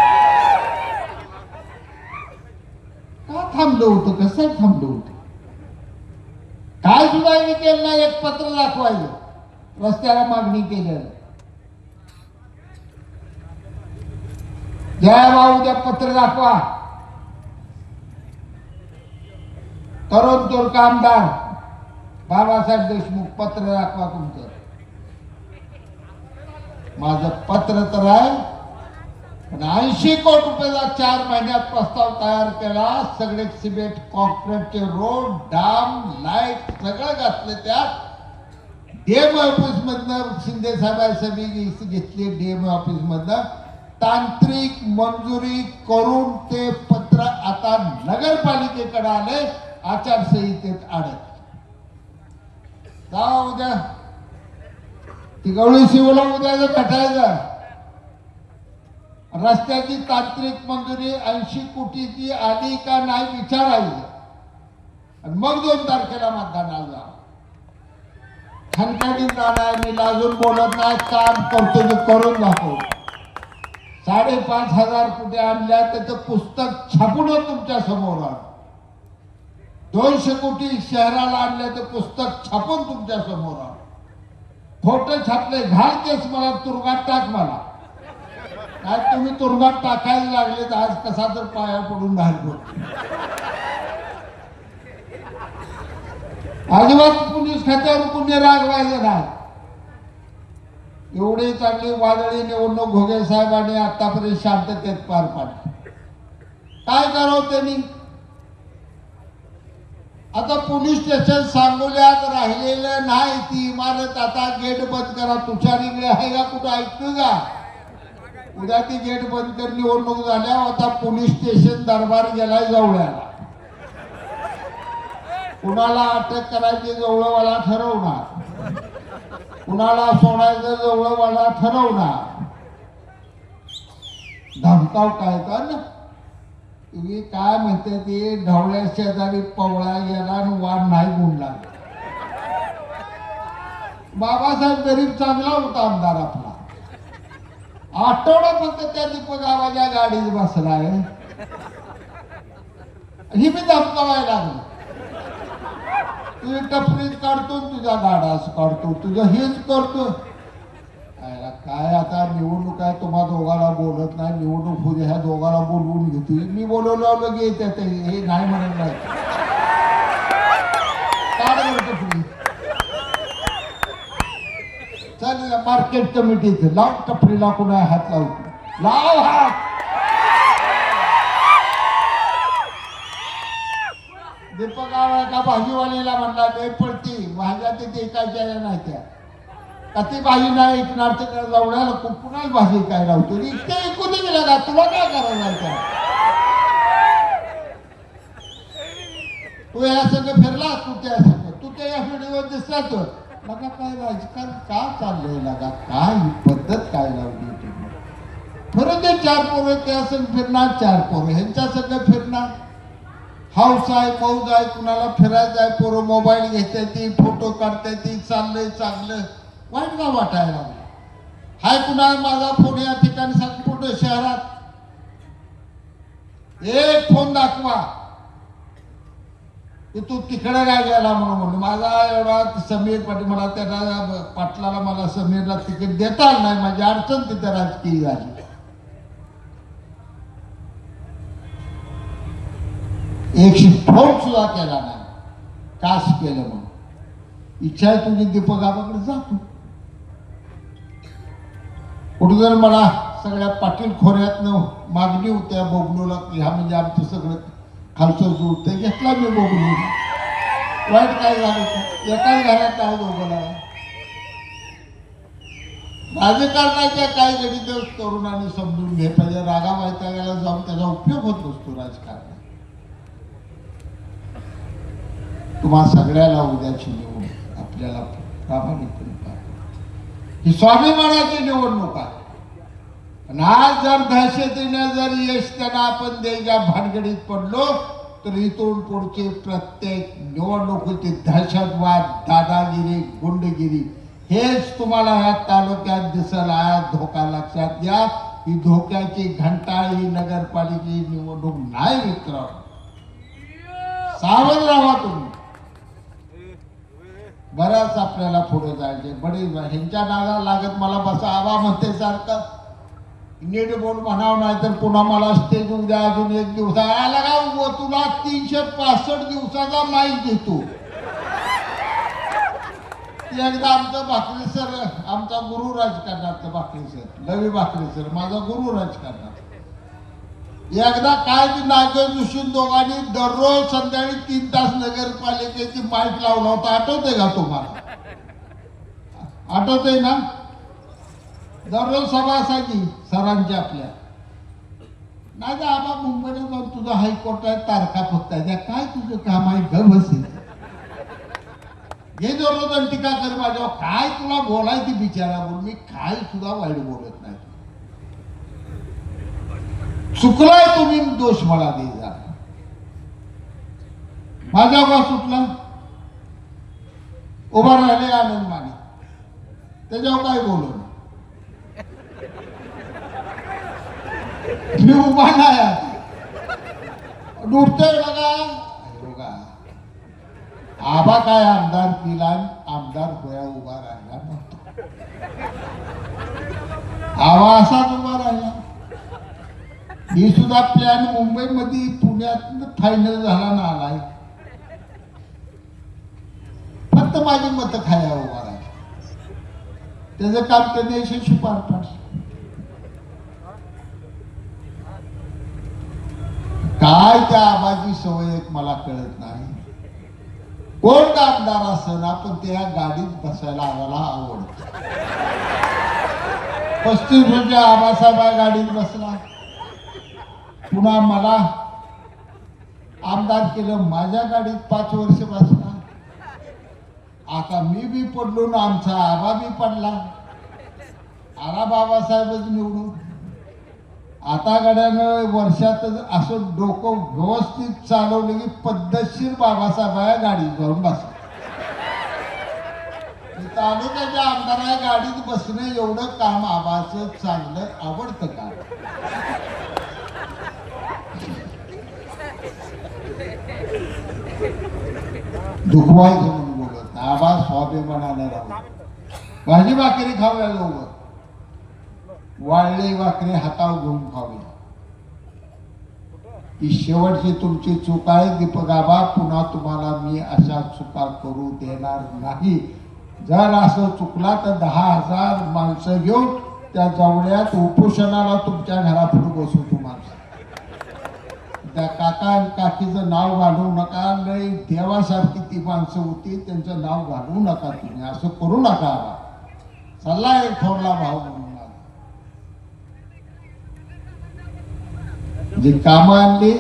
का थांबलं होतं, कसं थांबलं होतं? काय सुद्धा मी केलं नाही. एक पत्र दाखवायचं, रस्त्याला मागणी केलेलं. जय भाऊ उद्या पत्र दाखवा. तरुण तुर्क आमदार बाबासाहेब देशमुख पत्र दाखवा तुमचं. माझं पत्र तर आहे, पण 80 कोटी रुपयाचा 4 महिन्यात प्रस्ताव तयार केला. सगळे सिमेंट कॉन्क्रीटचे रोड, डाम, लाईट सगळं घातलं त्यात. डीएम ऑफिस मधनं शिंदे साहेबांनी घेतली. डीएम ऑफिस मधनं तांत्रिक मंजुरी करून ते पत्र आता नगरपालिकेकडे आले, आचारसंहितेत आडत. जा उद्या ती गवळी शिवला उद्या भेटायचं. रस्त्याची तांत्रिक मंजुरी 80 कोटीची आली का नाही विचारायचं, आणि मग 2 तारखेला मतदानाला जा. खणखणीत जाणार. मी लाजून बोलत नाही, काम करतो मी करून दाखव. 5,500 कोटी आणल्या, त्याचं पुस्तक छापूनच तुमच्या समोर आण. 200 कोटी शहराला आणल्याचं पुस्तक छापून तुमच्या समोर आण. खोटं छापले घाल केस मला तुरुंगात टाक. मला काय तुम्ही तुरुंगात टाकायला लागले तर आज कसा तर पाया पडून बाहेर पडतो. अजिबात पोलीस खात्यावर पुण्य रागवायचं नाही. एवढी चांगली वादळी निवडणूक घोगे साहेबांनी आतापर्यंत शांततेत पार पाडली. काय करावं त्यांनी? आता पोलीस स्टेशन सांगोल्यात राहिलेलं नाही. ती इमारत आता गेट बंद करा. तुषारीकडे आहे का कुठं ऐकतो का? उद्या ती गेट बंद कर. निवडणूक झाल्या आता पोलीस स्टेशन दरबार गेलाय जवळ्याला. कुणाला अटक करायची जवळवाला ठरवणार, कुणाला सोडायचं जवळवाला ठरवणार. धमकाव काय का ना तुम्ही काय म्हणते ते ढवळ्या शेजारी पवळा गेला आणि वाढ नाही गुणला. बाबासाहेब गरीब चांगला होता आमदार आपला. आठवडा फक्त त्या दीपक गावाच्या गाडीत बसलाय. ही मी धमकावायला लागलो. तुझी टपरीत काढतो, तुझ्या गाडास काढतो, तुझं हेच करतो. काय आता निवडणूक आहे, तुम्हा दोघाला बोलत नाही. निवडणूक होऊ दे, ह्या दोघाला बोलवून घेतोय. मी बोलवलं लगेच येते. हे नाही म्हणत नाही. काढ टपरी. चल मार्केट कमिटीच लाव टपरीला. कुणा हात लावतो, लाव हात. दीपक का भाजीवालीला म्हणला लय पडती भाज्या तिथे एकाच्या नाही त्या. का ती भाजी नाही ऐकणार तर जवळ्याला कुणाच भाजी काय लावतो. इतके ऐकून गेला का तुला काय करायला? तू या सगळं फिरला, तू त्या सगळं तू त्या या व्हिडिओ दिसला तर लगा काय राजकारण का चाललंय? लगा काय पद्धत काय लावली तुम्ही? फिरून ते 4 पोरं त्या संग फिरणार, 4 पोरं ह्यांच्या सगळं फिरणार. हाऊस आहे, मौज आहे, कुणाला फिरायचं आहे. पोरं मोबाईल घेते ती, फोटो काढते ती, चाललंय चांगलं. वाईट का वाटायला लागला? हाय कुणाला माझा फोन या ठिकाणी संपूर्ण शहरात एक फोन दाखवा की तू तिकडे काय गेला म्हणून. माझा एवढा समीर पाटील मला त्याला पाटलाला मला समीरला तिकीट देता आलं नाही. माझी अडचण तिथे राजकीय झाली. एकशे फोन सुद्धा केला नाही. कास केलं म्हणून. इच्छा आहे तुझी दीपक आबाकडे जातो. कुठं जर मला सगळ्या पाटील खोऱ्यातनं मागणी होत्या बबलूला, ह्या म्हणजे आमचं सगळं खालचं जुळतं, घेतला मी बबलू. वाईट काय झालं होतं? एकाच घरात आहे दोघांना. राजकारणाच्या काही गणित तरुणांनी समजून घे पाहिजे. रागा वैतागाला जाऊन त्याचा उपयोग होत नसतो राजकारणात. तुम्हा सगळ्याला उद्याची निवड आपल्याला प्रामाणिकपणे पाहिजे. ही स्वाभिमानाची निवडणूक आहे. आणि आज जर दहशतीने जर यश त्यांना आपण द्यायच्या भानगडीत पडलो तर इथून पुढचे प्रत्येक निवडणुकीची दहशतवाद, दादागिरी, गुंडगिरी हेच तुम्हाला या तालुक्यात दिसल. हा धोका लक्षात घ्या. ही धोक्याची घंटा ही नगरपालिकेची निवडणूक नाही मित्र. सावध राहा तुम्ही. बऱ्याच आपल्याला पुढे जायचे. बडे ह्यांच्या नादाला लागत मला बसा आवा म्हणते सारखं नीट बोल म्हणावं, नाही तर पुन्हा मला स्टेज उद्या अजून एक दिवस आला का तुला 365 दिवसाचा माईक देतो. एकदा आमचं भाकरी सर, आमचा गुरु राजकारणात, भाकरी सर, लवी भाकरी सर माझा गुरु राजकारणात, एकदा काय की नागेश जोशी दोघांनी दररोज संध्याकाळी 3 तास नगरपालिकेची माईक लावला होता. आठवतंय का तुम्हाला? आठवतंय ना? दररोज सभा असायची सरांची आपल्या. नाही का आबा मुंबईला जाऊन तुझं हायकोर्ट आहे, तारखा फक्त आहे, काय तुझं काम आहे? घर बसेल हे दररोज टीका कर माझ्यावर. काय तुला बोलायची बिचारा बोल. मी काय सुद्धा वाईट बोलत नाही. चुकलाय तुम्ही, दोष मला दे जा. माझा बा सुटला, उभा राहिले आनंद माने, त्याच्यावर काय बोलू? मी उभा नाही डुबतोय बघा. आबा काय आमदार केला, आमदार होया उभा राहिला म्हणतो. आबा असाच उभा राहिला. ही सुद्धा प्लॅन मुंबईमध्ये पुण्यात फायनल झाला ना आलाय. फक्त माझी मतं खाया उभा राहिला. त्याचं काम त्याने यशस्वी पार पाडलं. काय त्या आबाची सवय एक मला कळत नाही. कोण आमदार असेल आपण त्या गाडीत बसायला आम्हाला आवडत. 35 वर्ष आबासाहेब गाडीत बसला. पुन्हा मला आमदार केलं, माझ्या गाडीत 5 वर्ष बसला. आता मी बी पडलो ना आमचा आबा बी पडला. आला बाबासाहेबच निवडून. आता गाड्यानं वर्षातच असं डोकं व्यवस्थित चालवलं की पद्धतशीर बाबासाहेब गाडीत जाऊन बसला. तालुक्याच्या आमदारा गाडीत बसणं एवढं काम आबाचं चांगलं आवडतं का? दुखवायचं म्हणून बोलत आबा स्वाभिमानाने राहू. भाजी भाकरी खाऊया दोघं. वाळली भाकरी हातावर घेऊन खावी. ही शेवटची तुमची चूक आहे दीपक आबा. पुन्हा तुम्हाला मी अशा चुका करू देणार नाही. जर असं चुकला तर 10,000 माणसं घेऊन त्या जवळ्यात उपोषणाला तुमच्या घरापुढे बसू. तुम्हाला त्या काका आणि काकीचं नाव घालवू नका. लय देवासारखी ती माणसं होती, त्यांचं नाव घालवू नका. तुम्ही असं करू नका. आबा सल्ला एक थोरला भाऊ म्हणून जी कामं आणली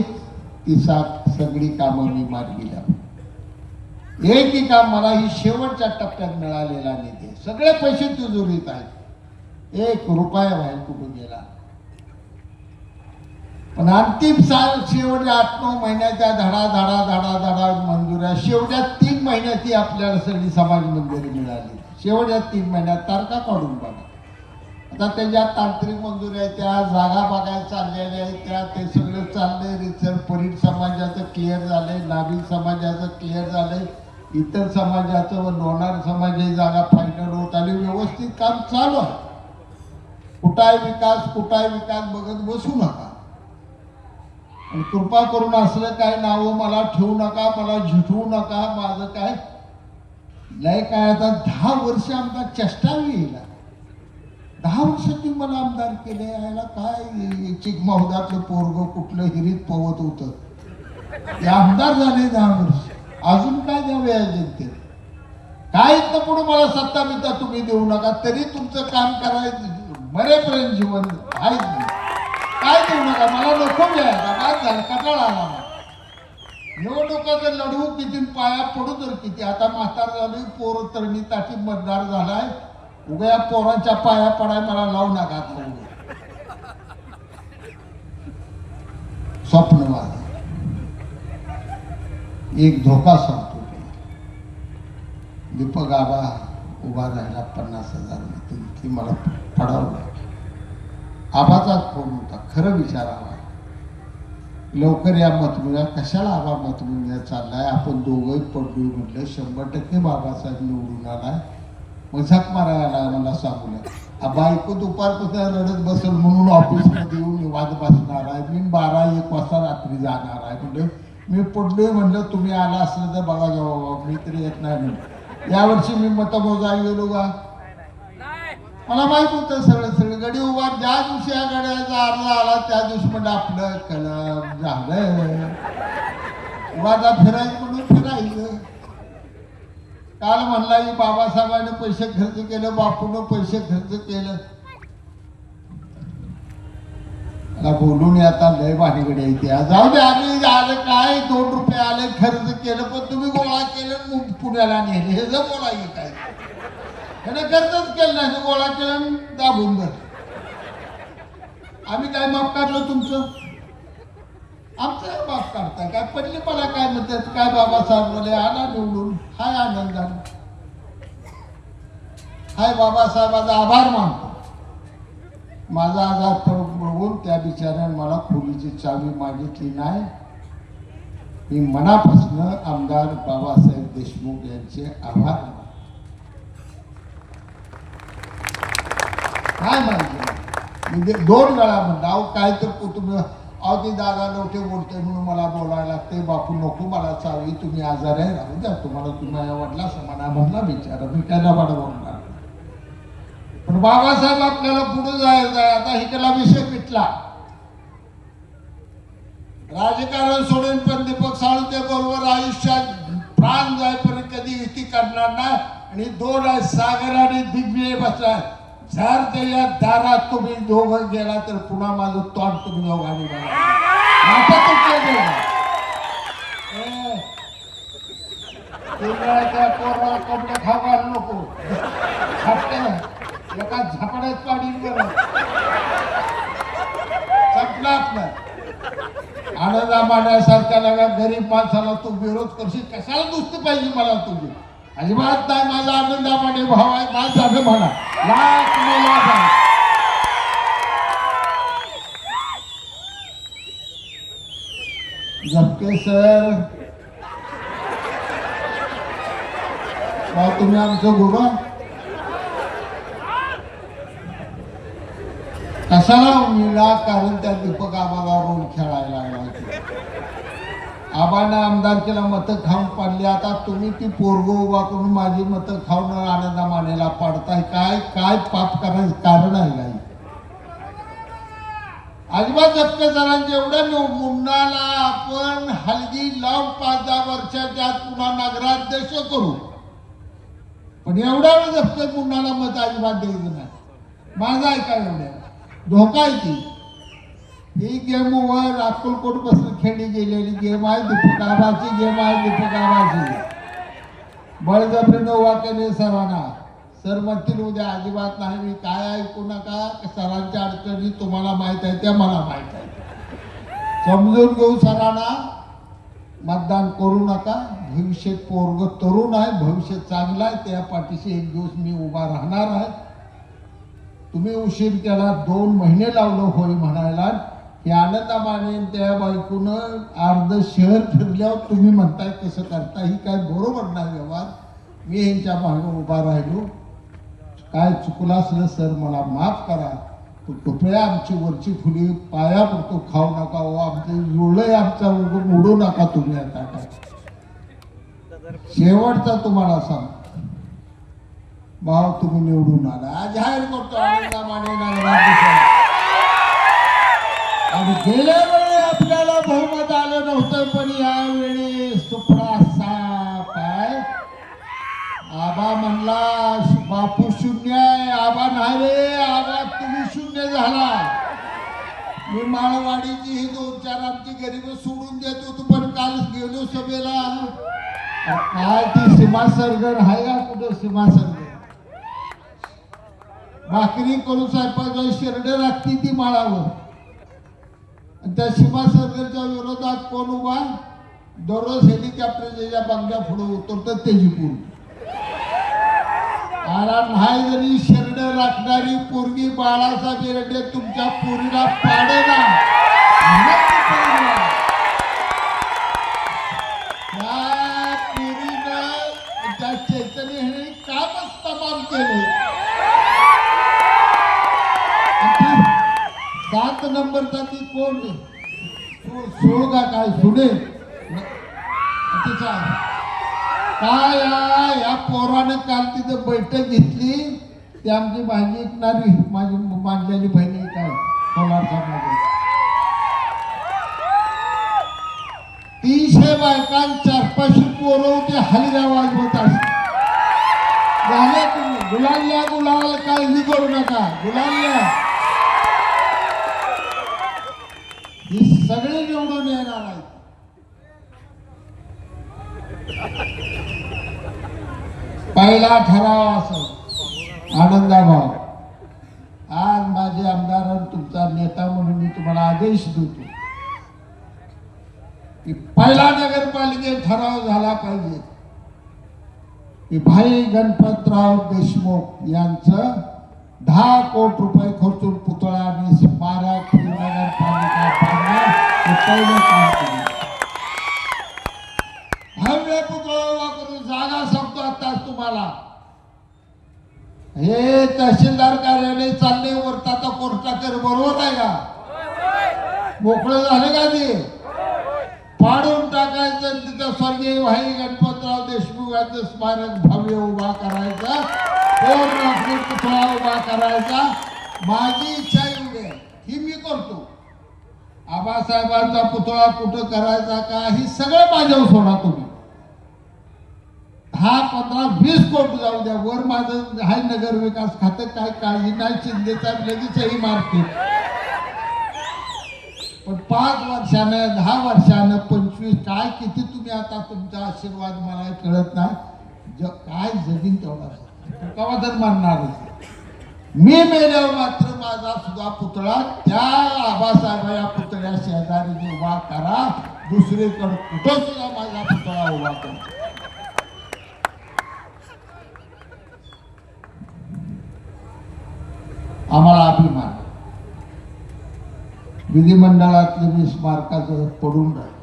ती सगळी कामं मी मार्गी लावली. एकही काम मला ही शेवटच्या टप्प्यात मिळालेला निधी. सगळे पैसे तिजोरीत आहेत. 1 रुपया बाहेर कुठून गेला. पण अंतिम साल शेवटच्या 8-9 महिन्याच्या धडा मंजुऱ्या शेवटच्या 3 महिन्याची आपल्याला सगळी समाज मंजुरी मिळाली. शेवटच्या 3 महिन्यात तारखा काढून बघा. आता त्याच्या तांत्रिक मंजुरी आहे, त्या जागा बघायला चाललेल्या आहेत, त्या ते सगळं चाललंय. रिसर्च परीट समाजाचं क्लिअर झालंय, नाभिक समाजाचं क्लिअर झालंय, इतर समाजाचं व लोणार समाजाची जागा फायनल होत आली. व्यवस्थित काम चालू आहे. कुठाय विकास बघत बसू नका. आणि कृपा करून असलं काय नाव मला ठेवू नका, मला झिटवू नका. माझं काय लय काय आता 10 वर्ष आमदार चेष्टा येईल. 10 वर्ष तुम्ही मला आमदार केले. यायला काय चिकमौदातलं पोरग कुठलं हिरीत पवत होतं, ते आमदार झाले 10 वर्ष. अजून काय द्यावे या जनतेने? काय इथं पुढे मला सत्ता बित्ता तुम्ही देऊ नका. तरी तुमचं काम करायचं मरेपर्यंत जीवन आहेच नाही. काय देऊ नका, मला नको मिळायला. काय झालं, कटाळा आला मला. निवडणुका जर लढवू किती, पाया पडू तर किती. आता म्हातार झाली, पोर तरणी ताठी मतदार झालाय. उगा या पोरांच्या पाया पडाय मला लावू नका. स्वप्न माझं एक धोका सांगतो. दीपक आबा उभा राहिला 50,000 ती मला पडावलं. आबाचा फोन होता, खरं विचारावा, लवकर या मतमोजा. कशाला आबा मतमोजा चाललाय, आपण दोघंही पडलोय म्हटलं. 100% बाबासाहेब निवडून आलाय. मजाक मारायला मला सांगू नये. बायको दुपारपासून रडत बसेल म्हणून ऑफिसमध्ये येऊन निवांत बसणार आहे. मी 12-1 वाजता रात्री जाणार आहे. म्हणजे मी पडलोय म्हणलं, तुम्ही आला असलं तर बघा जाऊ, मी तरी येत नाही म्हणून. यावर्षी मी मतमोजायला गेलो का, मला माहित होतं सगळं गडी उभा. ज्या दिवशी या गड्याचा अर्ज आला त्या दिवशी म्हणजे आपलं कलम झालं. वादा फिरायचं म्हणून फिरायचं. काल म्हणला की बाबासाहेबांनी पैसे खर्च केले, बापून पैसे खर्च केलं. मला बोलून आता लय भानगडी येते. जाऊ दे, आम्ही आले काय 2 रुपये आले खर्च केलं, पण तुम्ही गोळा केलं पुण्याला नेले. हे जर बोलायचं काय, त्याने खर्चच केलं नाही, गोळा केलं दाबून धर. आम्ही काय माफ काढलं तुमचं? आमचं माफ काढताय काय? पडली मला काय म्हणतात, काय बाबासाहेब बोले आला निवडून, हाय आनंदाने, हाय बाबासाहेबाचा आभार मानतो. माझा आजार बघून त्या बिचाऱ्याने मला खोलीची चावी मागितली नाही. मी मनापासून आमदार बाबासाहेब देशमुख यांचे आभार मानतो. काय माहिती मी 2 वेळा म्हणलं, अहो काय तर कुटुंब, अहो ती दादा नव्हते बोलते म्हणून मला बोलायला लागते. बापू नको मला चावी, तुम्ही आजार आहे, राहू द्या, तुम्हाला तुम्ही वडला समाना म्हणला बिचारा. मी त्याला वाढ बोलणार. पण बाबासाहेब आपल्याला पुढे जायचं आहे. आता इकडला विषय मिटला, राजकारण सोडून पण दीपक साळुंखे बरोबर आयुष्यात प्राण जायपर्यंत कधी युती करणार नाही. आणि 2 आहे, सागर आणि दिग्विजय बसला. जर त्या दारात तुम्ही दोघं गेला तर पुन्हा माझं तोंड तुम्ही दोघांनी कपडे खावा नको, एका झापड्यात पाडी बरं संपला आपला. आनंदा माण्यासारख्या लगा गरीब माणसाला तू विरोध करशील, कशाला दुसरी पाहिजे मला तुझी? अजिबात नाही. माझा आनंदा माने भाव आहे, माझा म्हणा लाख मोलाचा. झपके सर, तुम्ही आमचं गुरु कशाला मिळा? कारण त्या दीपक आबाला रोल खेळायला लागला. आबांना आमदार केला, मतं खाऊन पाडली. आता तुम्ही ती पोरग उभा करून माझी मतं खाऊन आनंदा मानेला पाडताय. काय काय पाप करायचं कारण आहे काही? अजिबात झपके सरांच्या एवढ्या मुन्नाला आपण हलगी लावून 5-10 वर्षाच्या आत पुन्हा नगराध्यक्ष करू. पण एवढ्या वेळ झपके मुन्नाला मत अजिबात द्यायचं नाही. माझा आहे काय एवढ्या धोका आहे ती. ही गेम वर अक्कलकोट पासून खेळली गेलेली गेम आहे. दीपक आबाची गेम आहे. दीपक आबाची बळजबरीनं उभा केले सरांना. सर म्हणतील उद्या अजिबात नाही, मी काय ऐकू नका. सरांच्या अडचणी तुम्हाला माहित आहे, त्या मला माहित आहे. समजून घेऊ सरांना, मतदान करू नका. भविष्यात पोरग तरुण आहे, भविष्य चांगलं आहे, त्या पाठीशी एक दिवस मी उभा राहणार आहे. तुम्ही उशीर केला, 2 महिने लावलं होय म्हणायला. हे आनंदा माने त्या बायकोनं अर्ध शहर फिरल्यावर तुम्ही म्हणताय कसं करता, ही काय बरोबर नाही व्यवहार. मी यांच्या मागे उभा राहिलो. काय चुकलं असलं सर मला माफ करा. कृपया आमची वरची फुली पाया पडतो, खाऊ नका हो, आमचं जुळलंय, आमचा मोडू नका तुम्ही. आता काय शेवटचा तुम्हाला सांग भाव, तुम्ही निवडून आला, जाहीर करतो आनंदामाने नगराध्यक्ष. आणि गेल्या वेळी आपल्याला बहुमत आलं नव्हतं, पण यावेळी सुपडा साप आहे. आबा म्हणला बापू शून्य आहे, आबा नाही रे, आबा तुम्ही शून्य झाला. मी माळवाडीची ही 2-4 आमची गरीब सोडून देत होतो, पण काल गेलो सभेला. काय ती सीमा सरगण आहे का कुठं? सीमा सरगण भाकरी करून साहेबांच्या शिरडे लागती ती माळावर. त्या सीमा सरगणच्या विरोधात कोण उभा? दररोज हेलिकॉप्टर बंगल्या पुढे उतरतात त्याची पूर्ण. नाही जरी शिरड राखणारी पोरगी बाळासाहेब शिरडे तुमच्या पोरीला पाडेना, त्या पोरीनं त्या चैतन्य हे कामच तमाम केले. 7 नंबरचा ती कोण सोड का काय सुने तिचा काय या पोरानं काल तिथं बैठक घेतली. ती आमची भाजी ऐकणारी माझी मांडलेली बहिणी काय कोलारचा माझ्या 300 बायकां 400-500 पोरं होते हलग्या वाजवत असते. झाले तुम्ही गुलाल्या गुलाल काळजी करू नका, गुलाल्या ही सगळे निवडून येणार आहेत. पहिला ठराव असं आनंदाभाव. आज माझे आमदार तुमचा नेता म्हणून मी तुम्हाला आदेश देतो की पहिला नगरपालिकेत ठराव झाला पाहिजे की भाई गणपतराव देशमुख यांचं 10 कोटी रुपये खर्चून पुतळा आणि स्मारक नगरपालिका बांधणं हे पहिलं काम केलं. भव्य पुतळा उभा करून जागा सांगतो आताच तुम्हाला. हे तहसीलदार कार्यालय चालले वरता कोर्टाकर, बरोबर आहे का? मोकळं झालं का ते? पाडून टाकायचं, तिथं स्वर्गीय भाई गणपतराव देशमुख यांचं स्मारक भव्य उभा करायचा, पुतळा उभा करायचा. माझी इच्छा एवढी आहे, ही मी करतो. आबासाहेबांचा पुतळा कुठं करायचा का ही सगळं माझ्यावर सोडा तुम्ही. 10, 15, 20 कोटी जाऊ द्या, वर माझं हाय नगर विकास खातं, काय काळजी नाही. शिंदेचा लगेचही मारते, पण 5 वर्षानं 10 वर्षानं 25 काय किती तुम्ही आता तुमचा आशीर्वाद मला कळत नाही. काय जगीन तेवढा कवा तर मारणार. मी मेल्यावर मात्र माझा सुद्धा पुतळा त्या आबासाहेब या पुतळ्या शेजारी उभा करा. दुसरीकडे कुठं सुद्धा माझा पुतळा उभा करा. आम्हाला अभिमान. विधिमंडळातले मी स्मारकाचं पडून राहिलो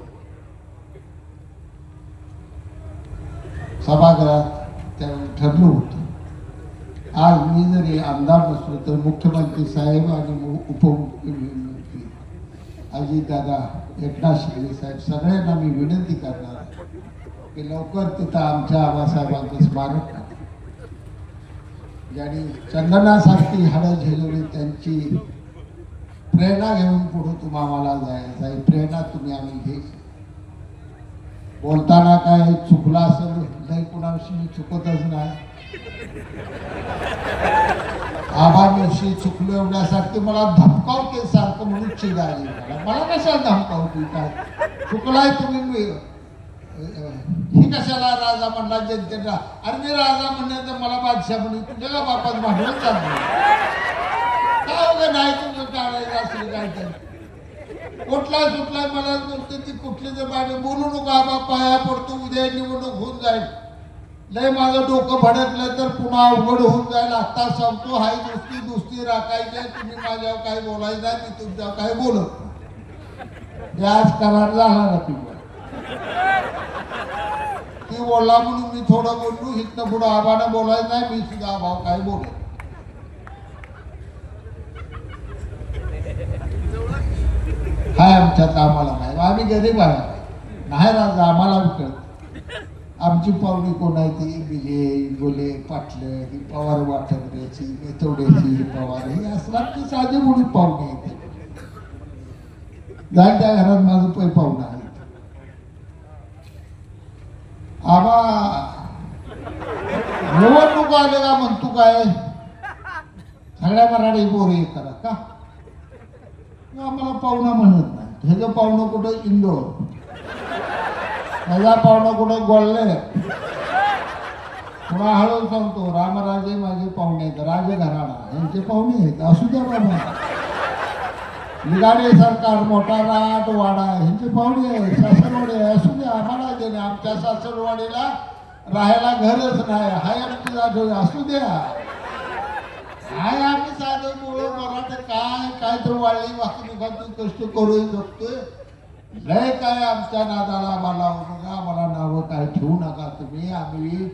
सभागृहात, त्यावेळी ठरलं होतं. आज मी जरी आमदार नसलो तर मुख्यमंत्री साहेब आणि उपमुख्यमंत्री अजितदादा, एकनाथ शिंदे साहेब सगळ्यांना मी विनंती करणार की लवकर तिथं आमच्या आबासाहेबांचं स्मारक करा. ज्यांनी चंदनासारखी हाडं झेलवली त्यांची प्रेरणा घेऊन पुढे तुम्हाला जायचं आहे. प्रेरणा तुम्ही आम्ही घ्यायची. बोलताना काय चुकला असेल लय कुणाशी मी चुकतच नाही. आबांविषयी चुकलो एवढ्यासाठी मला धमकावते सारखं म्हणून चिडाली. मला कशाला धमकावते? काय चुकलाय तुम्ही ही कशाला राजा म्हणला जनतेला? अरे मी राजा म्हणण्याचं मला बादशाह म्हणून तुझ्या का बापात भांडवल चाललं काय वगैरे नाही तुझं टाळायचं असेल काय तर कुठलाय सुटलाय मला बोलते ती कुठली जर बाबा बोलू नको. आबा पाया पडतो, उद्या निवडणूक होऊन जाईल. लय माझं डोकं भडकलं तर पुन्हा अवघड होऊन जाईल. आता सांगतो हाय दुसरी राखायची. तुम्ही माझ्यावर काय बोलायचं नाही, मी तुमच्यावर काय बोलत. आज करार झाला ना तुम्ही ती बोलला म्हणून मी थोडं बोललो. इथनं पुढं आबानं बोलायचं नाही, मी सुद्धा भाव काय बोलत. काय आमच्यात आम्हाला नाही, आम्ही गरीब आहे नाही राज, आम्हाला कळत आमची पाहुणी कोण आहे ती बिले गोले पाटलं ही पवार वाटवण्याची मेथवड्याची पवार ही असणार ती साधी मुली पाहुणे येते जाईल त्या घरात माझं पै पाहुणा आहे आबा निवडणूक आले का म्हणतो काय सगळ्या मराठी बोरे करा का आम्हाला पाहुणा म्हणत नाही ह्याचं पाहुणं कुठं इंदोर माझा पाहुणा कुठं गोळले पुन्हा हळू सांगतो रामराजे माझे पाहुणे आहेत राजघराणा यांचे पाहुणे आहेत असू द्या बाबा निगाडे सरकार मोठा राट वाडा ह्यांचे पाहुणे आहे सासरवाडी आहे असू द्या आम्हाला देणे आमच्या सासरवाडीला राहायला घरच नाही हाय आमची जाधव असू द्या काय आम्ही साधं मुळे मराठी काय तर वाळली वाचून कष्ट करून जगतोय लय काय आमच्या नादाला मला नावं काय ठेवू नका तुम्ही आम्ही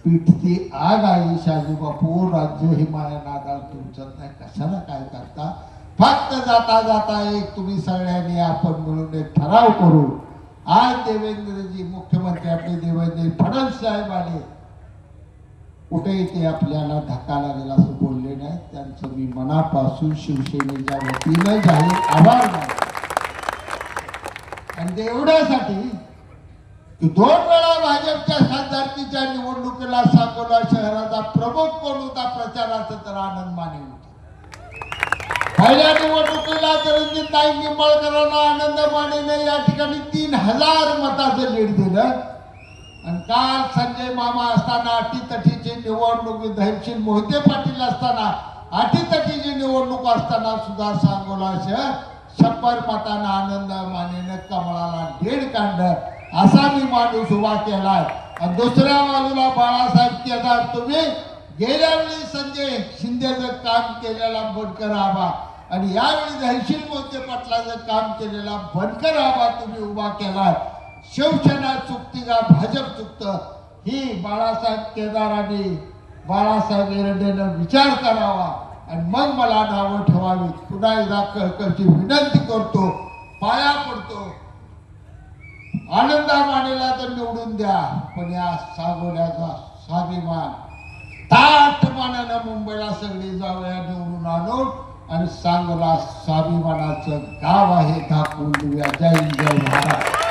पीठची आग आहे शाजू बापू राज्य हे माझ्या नादाला तुमच्यात नाही कशाला काय करता फक्त जाता जाता एक तुम्ही सगळ्यांनी आपण मिळून एक ठराव करू आज देवेंद्रजी मुख्यमंत्री आपले देवेंद्र फडणवीस साहेब आले कुठेही ते आपल्याला धक्का लागेल असं बोलले नाही त्यांचं मी मनापासून शिवसेनेच्या वतीनं जाहीर आभार मानतो आणि ते एवढ्यासाठी की 2 वेळा भाजपच्या खासदारकीच्या निवडणुकीला सांगोला शहराचा प्रमुख कोण होता प्रचाराचा तर आनंद माने होता पहिल्या निवडणुकीला तर रणजितताई निंबाळकरांना आनंद मानेने या ठिकाणी 3000 मताचं लीड दिलं आणि काल संजय मामा असताना अटीतटीची निवडणूक धैर्यशील मोहिते पाटील असताना अटीतटीची निवडणूक असताना सुद्धा सांगोला शहर 100 मतांना आनंद मानेने कमळाला लीड काढलं असा मी माणूस उभा केलाय आणि दुसऱ्या बाजूला बाळासाहेब केदार तुम्ही गेल्या वेळी संजय शिंदेचं काम केलेला बनकर आबा आणि यावेळी धैर्यशील मोहिते पाटलाचं काम केलेला बनकर आबा तुम्ही उभा केलाय शिवसेना चुकती का भाजप चुकतं ही बाळासाहेब केदारांनी बाळासाहेब एरंडेनं विचार करावा आणि मग मला नावं ठेवावी पुन्हा एकदा कळकळची विनंती करतो पाया पडतो आनंदा मानेला तर निवडून द्या पण या सांगोल्याचा स्वाभिमान ताट मानानं मुंबईला सगळी जाऊया निवडून आणून आणि सांगोला स्वाभिमानाचं गाव आहे दाखवून देऊया जय जय महाराज